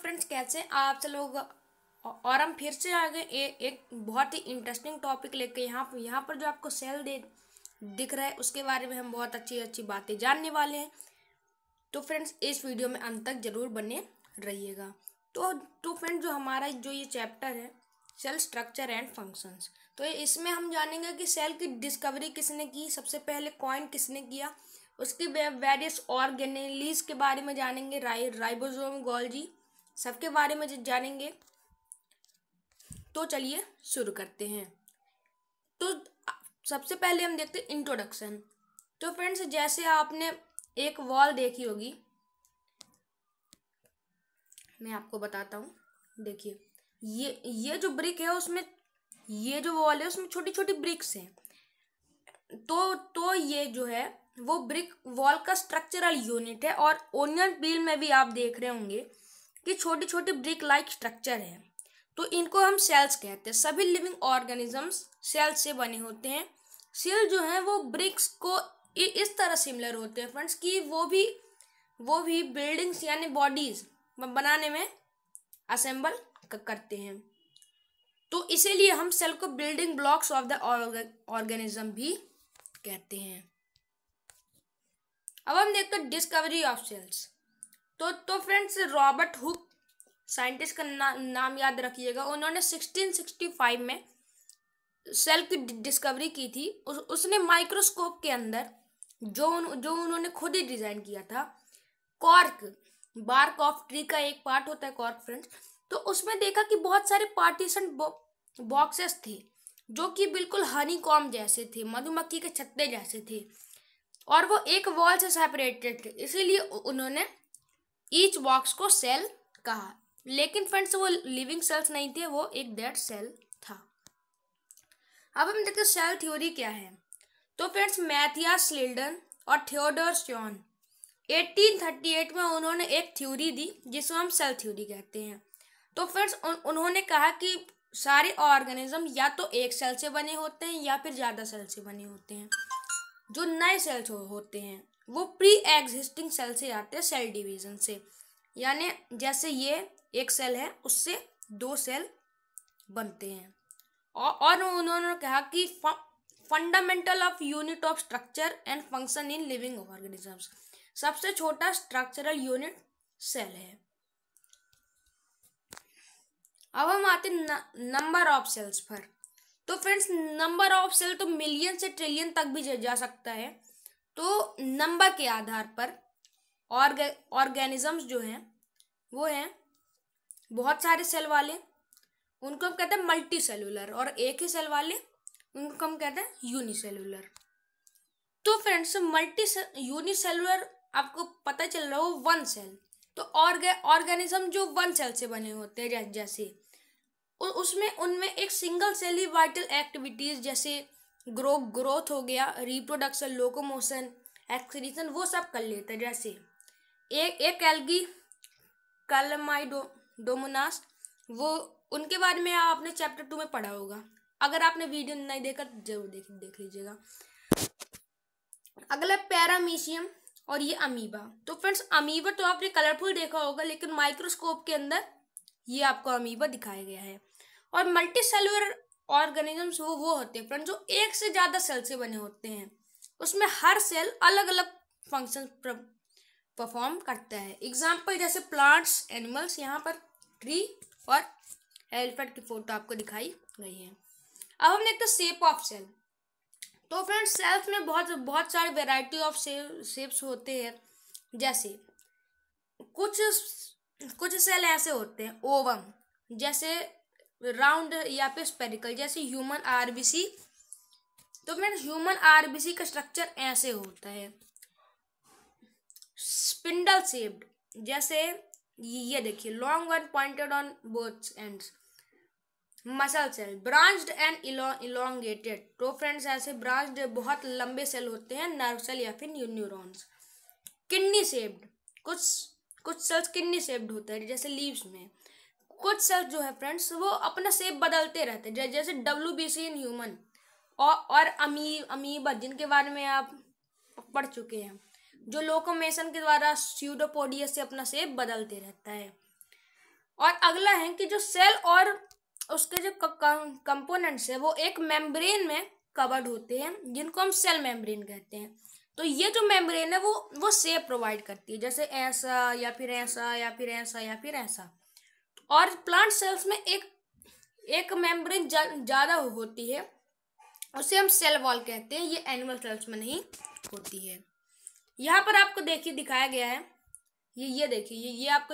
Friends, कैसे हैं आप सब लोग। और हम फिर से आ गए एक बहुत ही इंटरेस्टिंग टॉपिक लेके। यहाँ पर जो आपको सेल दिख रहा है उसके बारे में हम बहुत अच्छी अच्छी बातें जानने वाले हैं। तो फ्रेंड्स, इस वीडियो में अंत तक जरूर बने रहिएगा। तो फ्रेंड्स, जो हमारा जो ये चैप्टर है सेल स्ट्रक्चर एंड फंक्शंस, तो इसमें हम जानेंगे कि सेल की डिस्कवरी किसने की, सबसे पहले कॉइन किसने किया, उसकी वेरियस ऑर्गेनेलीज के बारे में जानेंगे, राइबोसोम, गोल्गी सबके बारे में जानेंगे। तो चलिए शुरू करते हैं। तो सबसे पहले हम देखते हैं इंट्रोडक्शन। तो फ्रेंड्स, जैसे आपने एक वॉल देखी होगी, मैं आपको बताता हूँ। देखिए, ये जो ब्रिक है उसमें, ये जो वॉल है उसमें छोटी छोटी ब्रिक्स हैं। तो ये जो है वो ब्रिक वॉल का स्ट्रक्चरल यूनिट है। और ओनियन पील में भी आप देख रहे होंगे कि छोटी छोटी ब्रिक लाइक स्ट्रक्चर है। तो इनको हम सेल्स कहते हैं। सभी लिविंग ऑर्गेनिजम्स सेल्स से बने होते हैं। सेल जो है वो ब्रिक्स को इस तरह सिमिलर होते हैं फ्रेंड्स कि वो भी बिल्डिंग्स यानी बॉडीज बनाने में असेंबल करते हैं। तो इसीलिए हम सेल को building blocks of the organism भी कहते हैं। अब हम देखते हैं डिस्कवरी ऑफ सेल्स। तो फ्रेंड्स, रॉबर्ट हुक साइंटिस्ट का नाम याद रखिएगा। उन्होंने 1665 में सेल की डिस्कवरी की थी। उसने माइक्रोस्कोप के अंदर जो उन्होंने खुद ही डिजाइन किया था, कॉर्क, बार्क ऑफ ट्री का एक पार्ट होता है कॉर्क फ्रेंड्स। तो उसमें देखा कि बहुत सारे पार्टीशन बॉक्सेस थे जो कि बिल्कुल हनी कॉम जैसे थे, मधुमक्खी के छत्ते जैसे थे, और वो एक वॉल से सेपरेटेड थे। इसीलिए उन्होंने ईच बॉक्स को सेल कहा। लेकिन फ्रेंड्स, वो लिविंग सेल्स नहीं थे, वो एक डेड सेल था। अब हम देखते हैं सेल थ्योरी क्या है। तो फ्रेंड्स, मैथियास स्लिल्डन और थियोडोर श्योन 1838 में उन्होंने एक थ्योरी दी जिसको हम सेल थ्योरी कहते हैं। तो फ्रेंड्स, उन्होंने कहा कि सारे ऑर्गेनिज्म या तो एक सेल से बने होते हैं या फिर ज़्यादा सेल से बने होते हैं। जो नए सेल्स होते हैं वो प्री एग्जिस्टिंग सेल से आते हैं, सेल डिवीजन से। यानी जैसे ये एक सेल है, उससे दो सेल बनते हैं। और उन्होंने कहा कि fundamental of unit of structure and function in living organisms, सबसे छोटा स्ट्रक्चरल यूनिट सेल है। अब हम आते नंबर ऑफ सेल्स पर। तो फ्रेंड्स, नंबर ऑफ सेल तो मिलियन से ट्रिलियन तक भी जा सकता है। तो नंबर के आधार पर ऑर्गेनिजम्स जो हैं वो हैं बहुत सारे सेल वाले, उनको हम कहते हैं मल्टी सेलुलर, और एक ही सेल वाले उनको हम कहते हैं यूनिसेलुलर। तो फ्रेंड्स, यूनिसेलुलर आपको पता चल रहा हो वन सेल। तो ऑर्गेनिज्म जो वन सेल से बने होते हैं, जैसे उसमें उनमें एक सिंगल सेल ही वाइटल एक्टिविटीज जैसे ग्रोथ हो गया, रिप्रोडक्शन, लोकोमोशन, एक्सक्रीशन, वो सब कर लेते हैं। जैसे एक एल्गी कैलमाइडोमोनास, वो उनके बारे में आपने चैप्टर 2 में पढ़ा होगा। अगर आपने वीडियो नहीं देखा तो जरूर देख लीजिएगा। अगला पैरामीशियम और ये अमीबा। तो फ्रेंड्स, अमीबा तो आपने कलरफुल देखा होगा, लेकिन माइक्रोस्कोप के अंदर ये आपको अमीबा दिखाया गया है। और मल्टी सेलुलर ऑर्गेनिजम्स वो होते हैं फ्रेंड्स जो एक से ज्यादा सेल से बने होते हैं। उसमें हर सेल अलग अलग फंक्शन परफॉर्म करता है। एग्जाम्पल जैसे प्लांट्स, एनिमल्स, यहाँ पर ट्री और एलिफेंट की फोटो आपको दिखाई गई है। अब हम देखते हैं शेप ऑफ सेल। तो फ्रेंड्स, सेल्स में बहुत सारे वेराइटी ऑफ शेप्स होते हैं। जैसे कुछ सेल ऐसे होते हैं ओवम, जैसे राउंड या फिर स्पेरिकल, जैसे ह्यूमन आरबीसी। तो फ्रेंड्स, ह्यूमन आरबीसी का स्ट्रक्चर ऐसे होता है। स्पिंडल शेप्ड, जैसे ये देखिए, long one pointed on both ends. Muscle cell, branched and elongated. तो फ्रेंड्स, ऐसे ब्रांच्ड बहुत लंबे सेल होते हैं, नर्व सेल या फिर न्यूरॉन्स। किडनी शेप्ड, कुछ सेल्स किडनी शेप्ड होते हैं जैसे लीव्स में। कुछ सेल्स जो है फ्रेंड्स वो अपना शेप बदलते रहते हैं, जैसे WBC इन ह्यूमन, और अमीबा जिनके बारे में आप पढ़ चुके हैं, जो लोकोमेशन के द्वारा स्यूडोपोडियस से अपना शेप बदलते रहता है। अगला है कि जो सेल और उसके जो कंपोनेंट्स है वो एक मेम्ब्रेन में कवर्ड होते हैं, जिनको हम सेल मेम्ब्रेन कहते हैं। तो ये जो मेम्ब्रेन है वो शेप प्रोवाइड करती है, जैसे ऐसा या फिर ऐसा या फिर ऐसा या फिर ऐसा। और प्लांट सेल्स में एक मेम्ब्रेन ज़्यादा होती है, उसे हम सेल वॉल कहते हैं। ये एनिमल सेल्स में नहीं होती है। यहाँ पर आपको देखिए दिखाया गया है, ये देखिए, ये आपको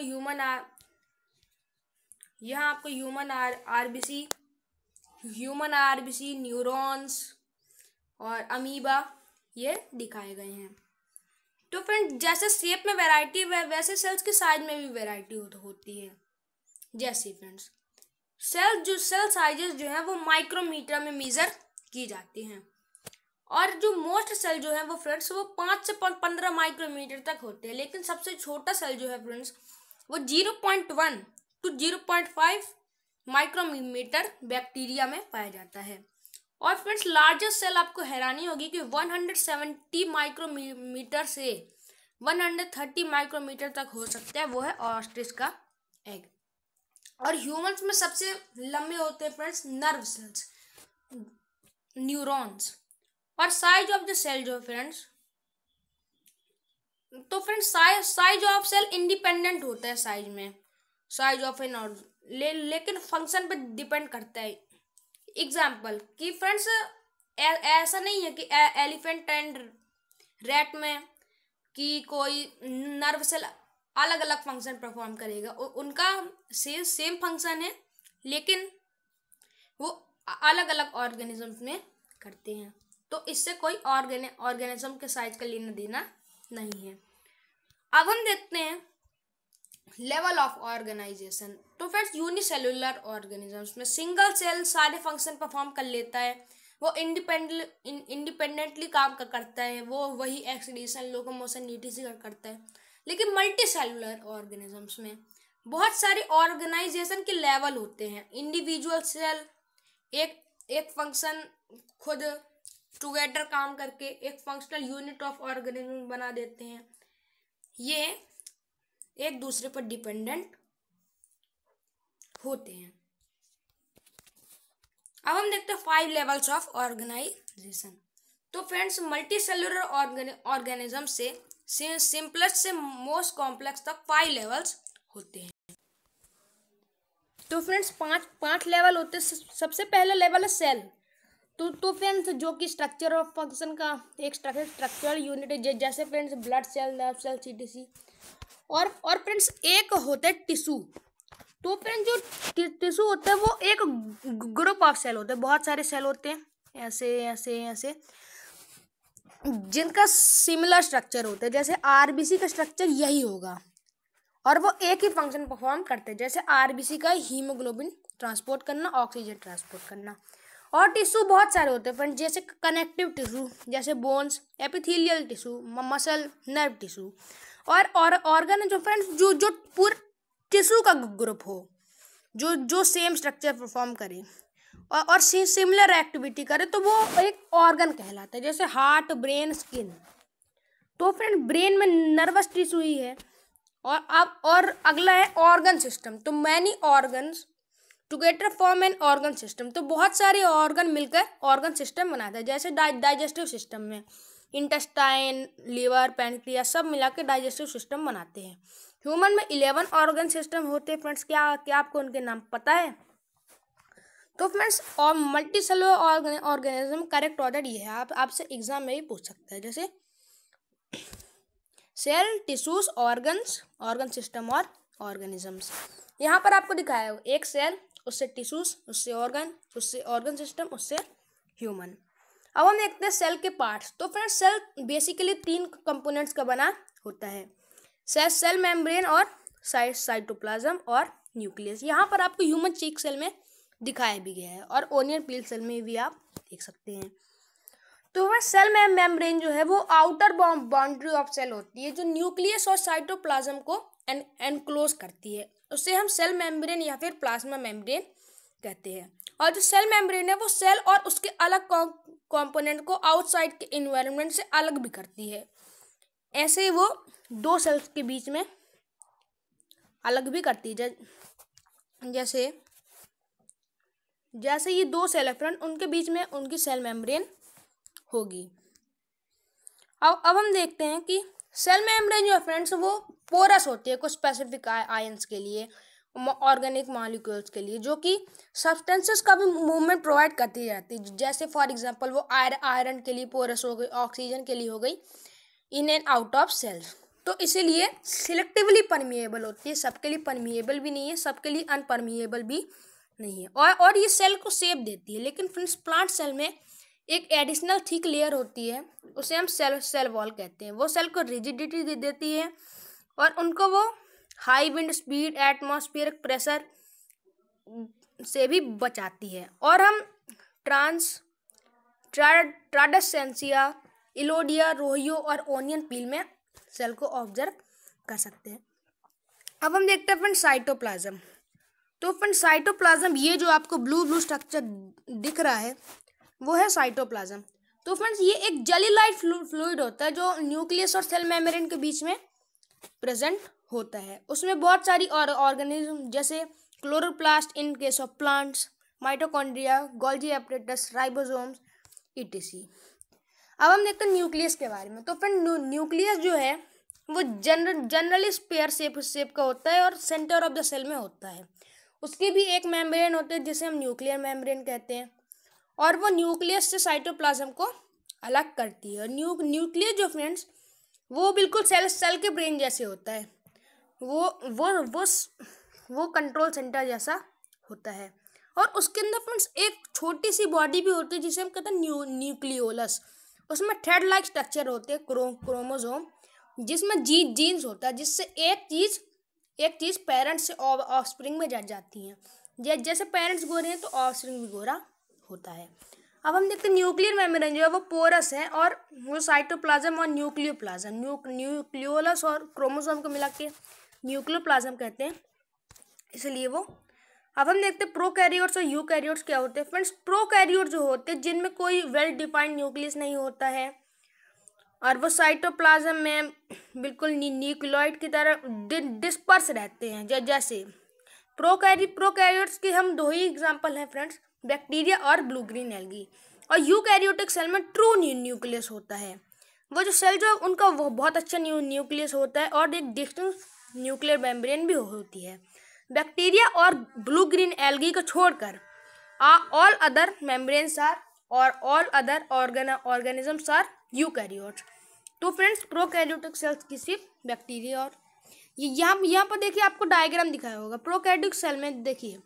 यहाँ आपको ह्यूमन आरबीसी, न्यूरॉन्स और अमीबा ये दिखाए गए हैं। तो फ्रेंड, जैसे शेप में वैरायटी वैसे सेल्स की साइज में भी वैरायटी होती है। जैसे फ्रेंड्स, सेल साइजेस जो है वो माइक्रोमीटर में मेजर की जाती हैं, और जो मोस्ट सेल जो है वो फ्रेंड्स वो 5 से 15 माइक्रोमीटर तक होते हैं। लेकिन सबसे छोटा सेल जो है फ्रेंड्स वो 0.1 to 0.5 माइक्रोमीटर बैक्टीरिया में पाया जाता है। और फ्रेंड्स, लार्जेस्ट सेल आपको हैरानी होगी कि 170 माइक्रोमीटर से 130 माइक्रोमीटर तक हो सकता है, वो है ऑस्ट्रिच का एग। और ह्यूमंस में सबसे लंबे होते हैं फ्रेंड्स नर्व सेल्स, न्यूरॉन्स। और साइज ऑफ द सेल जो है फ्रेंड्स, तो friends size of cell independent होता है साइज ऑफ एन लेकिन फंक्शन पे डिपेंड करता है। एग्जाम्पल कि फ्रेंड्स, ऐसा नहीं है कि एलिफेंट एंड रैट में कि कोई नर्व सेल अलग अलग फंक्शन परफॉर्म करेगा। उनका सेम फंक्शन है, लेकिन वो अलग अलग ऑर्गेनिजम्स में करते हैं। तो इससे कोई ऑर्गेनिज्म के साइज का लेना देना नहीं है। अब हम देखते हैं लेवल ऑफ ऑर्गेनाइजेशन। तो फ्रेंड्स, यूनिसेलुलर ऑर्गेनिजम्स में सिंगल सेल सारे फंक्शन परफॉर्म कर लेता है, वो इंडिपेंडेंटली काम करता है, वो वही एक्सक्रीशन, लोकोमोशन, न्यूट्रिशन करता है। लेकिन मल्टी सेलुलर ऑर्गेनिजम्स में बहुत सारे ऑर्गेनाइजेशन के लेवल होते हैं। इंडिविजुअल सेल एक फंक्शन खुद टुगेदर काम करके एक फंक्शनल यूनिट ऑफ ऑर्गेनिज्म बना देते हैं। ये एक दूसरे पर डिपेंडेंट होते हैं। अब हम देखते हैं 5 लेवल्स ऑफ ऑर्गेनाइजेशन। तो फ्रेंड्स, मल्टी सेलुलर ऑर्गेनिज्म से सिंपलेस्ट से मोस्ट कॉम्प्लेक्स तक 5 लेवल्स होते हैं। तो फ्रेंड्स, पांच लेवल होते हैं। सबसे पहला लेवल है सेल। तो फ्रेंड्स, जो कि स्ट्रक्चर और फंक्शन का एक स्ट्रक्चरल यूनिट है, जैसे friends blood cell, nerve cell, CTC. और फ्रेंड्स, एक होता है टिश्यू। तो फ्रेंड्स, जो टिश्यू होता है वो एक ग्रुप ऑफ सेल होते हैं, बहुत सारे सेल होते हैं ऐसे ऐसे ऐसे, जिनका सिमिलर स्ट्रक्चर होता है। जैसे आरबीसी का स्ट्रक्चर यही होगा, और वो एक ही फंक्शन परफॉर्म करते हैं। जैसे आरबीसी का हीमोग्लोबिन ट्रांसपोर्ट करना, ऑक्सीजन ट्रांसपोर्ट करना। और टिश्यू बहुत सारे होते हैं फ्रेंड, जैसे कनेक्टिव टिश्यू, जैसे bones, epithelial tissue, muscle, nerve tissue. और ऑर्गन जो फ्रेंड्स जो पूरे टिश्यू का ग्रुप हो, जो सेम स्ट्रक्चर परफॉर्म करे और सिमिलर एक्टिविटी करे, तो वो एक ऑर्गन कहलाता है। जैसे हार्ट, ब्रेन, स्किन। तो फ्रेंड, ब्रेन में नर्वस टिश्यू ही है। और अगला है ऑर्गन सिस्टम। तो many organs together form an organ system. तो बहुत सारे ऑर्गन मिलकर ऑर्गन सिस्टम बनाता है। जैसे डाइजेस्टिव सिस्टम में इंटेस्टाइन, लीवर, पैनक्रियास सब मिलाकर डाइजेस्टिव सिस्टम बनाते हैं। ह्यूमन में 11 ऑर्गन सिस्टम होते हैं फ्रेंड्स। क्या आपको उनके नाम पता है? तो फ्रेंड्स, और multi cellular organism correct order ये है, आपसे एग्जाम में भी पूछ सकता है। जैसे cell, tissues, organs, organ system और ऑर्गेनिजम्स। यहाँ पर आपको दिखाया है एक सेल, उससे टिश्यूज, उससे ऑर्गन सिस्टम, उससे ह्यूमन। अब हम देखते हैं सेल के पार्ट्स। तो फ्रेंड्स, सेल बेसिकली 3 कंपोनेंट्स का बना होता है। सेल मेम्ब्रेन और साइटोप्लाज्म और न्यूक्लियस। यहाँ पर आपको ह्यूमन चीक सेल में दिखाया भी गया है, और ओनियन पील सेल में भी आप देख सकते हैं। तो वह सेल मेम्ब्रेन जो है वो आउटर बाउंड्री ऑफ सेल होती है, जो न्यूक्लियस और साइटोप्लाज्म को एनक्लोज करती है। उससे हम सेल मेम्ब्रेन या फिर प्लाज्मा मेम्ब्रेन कहते हैं। और जो सेल मेम्ब्रेन है वो सेल और उसके अलग कंपोनेंट को आउटसाइड के इन्वायरमेंट से अलग भी करती है। ऐसे ही वो 2 सेल्स के बीच में अलग भी करती है। जैसे जैसे ये दो सेल है फ्रेंड, उनके बीच में उनकी सेल मेम्ब्रेन होगी। अब हम देखते हैं कि सेल मेम्ब्रेन जो है फ्रेंड्स वो पोरस होती है कुछ स्पेसिफिक आयंस के लिए, ऑर्गेनिक मॉलिक्यूल्स के लिए, जो कि सब्सटेंसेस का भी मूवमेंट प्रोवाइड करती जाती है। जैसे फॉर एग्जांपल वो आयरन के लिए पोरस हो गई, ऑक्सीजन के लिए हो गई, in and out of cells. तो इसीलिए सिलेक्टिवली परमिएबल होती है, सबके लिए परमिएबल भी नहीं है, सबके लिए अनपरमिएबल भी नहीं है। और ये सेल को शेप देती है। लेकिन फ्रेंड्स प्लांट सेल में एक एडिशनल थिक लेयर होती है, उसे हम सेल वॉल कहते हैं। वो सेल को रिजिडिटी दे देती है और उनको वो high wind speed, atmospheric pressure से भी बचाती है। और हम ट्राडेसेंसिया, इलोडिया, रोहियो और ओनियन पील में सेल को ऑब्जर्व कर सकते हैं। अब हम देखते हैं फ्रेंड साइटोप्लाज्म। तो फ्रेंड साइटोप्लाज्म, ये जो आपको ब्लू स्ट्रक्चर दिख रहा है वो है साइटोप्लाज्म। तो फ्रेंड्स ये एक जेली लाइक फ्लूइड होता है जो न्यूक्लियस और सेल मेम्ब्रेन के बीच में प्रेजेंट होता है। उसमें बहुत सारी ऑर्गेनिज्म जैसे chloroplast in case of plants, mitochondria, Golgi apparatus, ribosomes etc. अब हम देखते हैं न्यूक्लियस के बारे में। तो फ्रेंड न्यूक्लियस जो है वो जनरली स्पेयर शेप का होता है और सेंटर ऑफ द सेल में होता है। उसकी भी एक मेम्ब्रेन होती है जिसे हम न्यूक्लियर मेम्ब्रेन कहते हैं, और वो न्यूक्लियस से साइटोप्लाज्म को अलग करती है। और न्यूक्लियस जो फ्रेंड्स वो बिल्कुल सेल के ब्रेन जैसे होता है, वो कंट्रोल सेंटर जैसा होता है। और उसके अंदर फ्रेंड्स एक छोटी सी बॉडी भी होती है जिसे हम कहते हैं न्यूक्लियोलस। उसमें थ्रेड लाइक स्ट्रक्चर होते हैं, क्रोमोसोम, जिसमें जीन्स होता है, जिससे एक चीज पेरेंट्स से ऑफस्प्रिंग में जाती है। जैसे पेरेंट्स गोरे हैं तो ऑफस्प्रिंग भी गोरा होता है। अब हम देखते हैं न्यूक्लियर मेम्ब्रेन जो है वो पोरस है, और वो साइटोप्लाज्म और न्यूक्लियोप्लाज्म, न्यूक्लियोलस और क्रोमोसोम को मिला के न्यूक्लियोप्लाज्म कहते हैं, इसलिए वो। अब हम देखते हैं प्रोकैरियोट्स और यूकैरियोट्स क्या होते हैं। फ्रेंड्स प्रोकैरियोट जो होते हैं जिनमें कोई वेल डिफाइंड न्यूक्लियस नहीं होता है और वो साइटोप्लाज्म में बिल्कुल न्यूक्लियोइड की तरह डिस्पर्स रहते हैं। जैसे प्रोकैरियोट्स की हम दो ही एग्जांपल हैं फ्रेंड्स, बैक्टीरिया और ब्लू ग्रीन एल्गी। और यूकैरियोटिक सेल में ट्रू न्यूक्लियस होता है। वो जो सेल जो उनका वो बहुत अच्छा न्यूक्लियस होता है और एक डिस्टिंक्ट न्यूक्लियर मेम्ब्रेन भी होती है। बैक्टीरिया और ब्लू ग्रीन एल्गी को छोड़कर ऑल अदर मेम्ब्रेन्स आर और all other organisms are eukaryotes. तो फ्रेंड्स प्रोकैरियोटिक सेल्स की सिर्फ बैक्टीरिया और यहाँ पर देखिए आपको डायग्राम दिखाया होगा। प्रोकैरियोटिक सेल में देखिए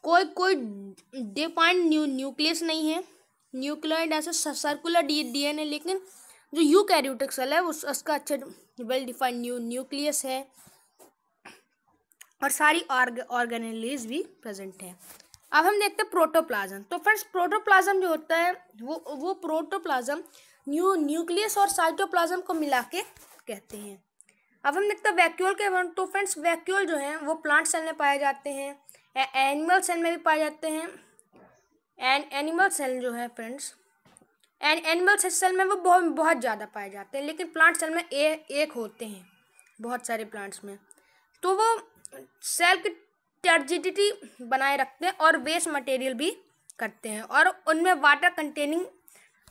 कोई डिफाइंड न्यूक्लियस नहीं है, न्यूक्लियोइड ऐसा सर्कुलर डीएनए। लेकिन जो यूकैरियोटिक सेल है उसका अच्छा वेल डिफाइंड न्यूक्लियस है और सारी ऑर्गेनेलीज भी प्रेजेंट है। अब हम देखते हैं प्रोटोप्लाज्म। तो फ्रेंड्स प्रोटोप्लाज्म जो होता है वो प्रोटोप्लाज्म न्यूक्लियस और साइटोप्लाज्म को मिला के कहते हैं। अब हम देखते हैं वैक्यूल के बारे में। तो फ्रेंड्स वैक्यूल जो है वो प्लांट सेल में पाए जाते हैं, एनिमल सेल में भी पाए जाते हैं। एनिमल सेल जो है फ्रेंड्स एनिमल सेल में वो बहुत ज़्यादा पाए जाते हैं, लेकिन प्लांट सेल में एक होते हैं बहुत सारे प्लांट्स में। तो वो सेल की टर्जिडिटी बनाए रखते हैं और वेस्ट मटेरियल भी करते हैं, और उनमें वाटर कंटेनिंग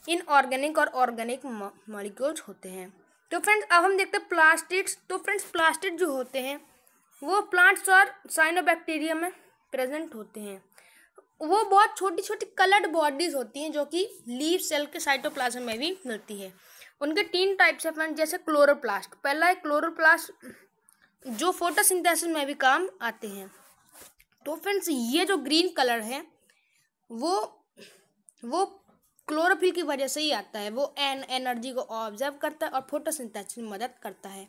इनऑर्गेनिक और ऑर्गेनिक मॉलिक्यूल्स होते हैं। तो फ्रेंड्स अब हम देखते हैं प्लास्टिड्स। तो फ्रेंड्स प्लास्टिड जो होते हैं वो प्लांट्स और साइनोबैक्टीरिया में प्रेजेंट होते हैं। वो बहुत छोटी छोटी कलर्ड बॉडीज होती हैं जो कि लीफ सेल के साइटोप्लाज्म में भी मिलती है। उनके 3 टाइप्स है फ्रेंड्स। जैसे क्लोरोप्लास्ट, पहला है क्लोरोप्लास्ट जो फोटोसिंथेसिस में भी काम आते हैं। तो फ्रेंड्स ये जो ग्रीन कलर है वो क्लोरोफिल की वजह से ही आता है। वो एनर्जी को ऑब्जर्व करता है और फोटोसिंथेसिस में मदद करता है।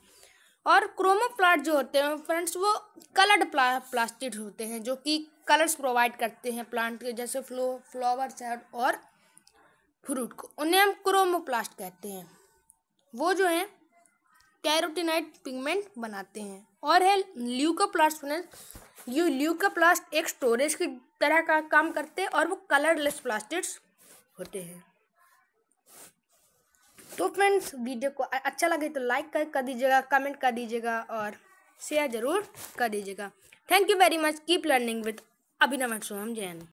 और क्रोमोप्लास्ट जो होते हैं फ्रेंड्स वो कलर्ड प्लास्टिड होते हैं जो कि कलर्स प्रोवाइड करते हैं प्लांट के, जैसे फ्लावर्स और फ्रूट को। उन्हें हम क्रोमोप्लास्ट कहते हैं। वो जो है कैरोटीनॉइड पिगमेंट बनाते हैं। और है ल्यूकोप्लास्ट। ल्यूकोप्लास्ट एक स्टोरेज की तरह का काम करते हैं और वो कलरलेस प्लास्टिड्स होते हैं। तो फ्रेंड्स वीडियो को अच्छा लगे तो लाइक कर दीजिएगा, कमेंट कर दीजिएगा और शेयर ज़रूर कर दीजिएगा। Thank you very much, keep learning with Abhinav and Soham Jain.